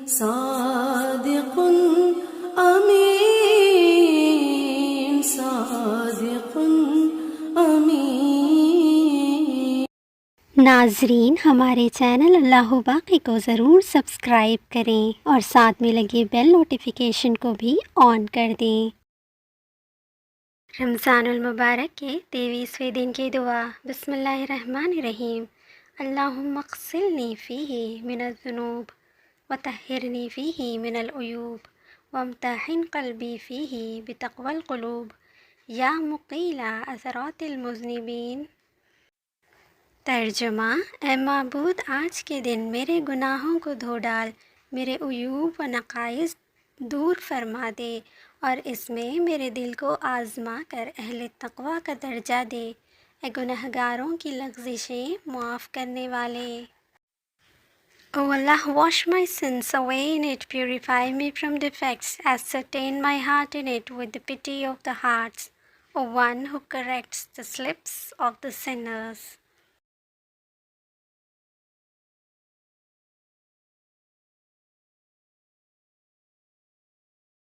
صادق امین، صادق امین۔ ناظرین، ہمارے چینل اللہ باقی کو ضرور سبسکرائب کریں اور ساتھ میں لگے بیل نوٹیفیکیشن کو بھی آن کر دیں۔ رمضان المبارک کے 23ویں دن کی دعا۔ بسم اللہ الرحمن الرحیم۔ اللہم اغسلنی فیہ من الذنوب وطہرنی فیہ من العیوب وامتحن قلبی فیہ بتقوی القلوب یا مقیل اثرات المذنبین۔ ترجمہ: اے معبود، آج کے دن میرے گناہوں کو دھو ڈال، میرے عیوب و نقائص دور فرما دے اور اس میں میرے دل کو آزما کر اہل تقوی کا درجہ دے۔ اے گنہگاروں کی لغزشیں معاف کرنے والے۔ O Allah, wash my sins away in it, purify me from defects, ascertain my heart in it with the pity of the hearts, O one who corrects the slips of the sinners.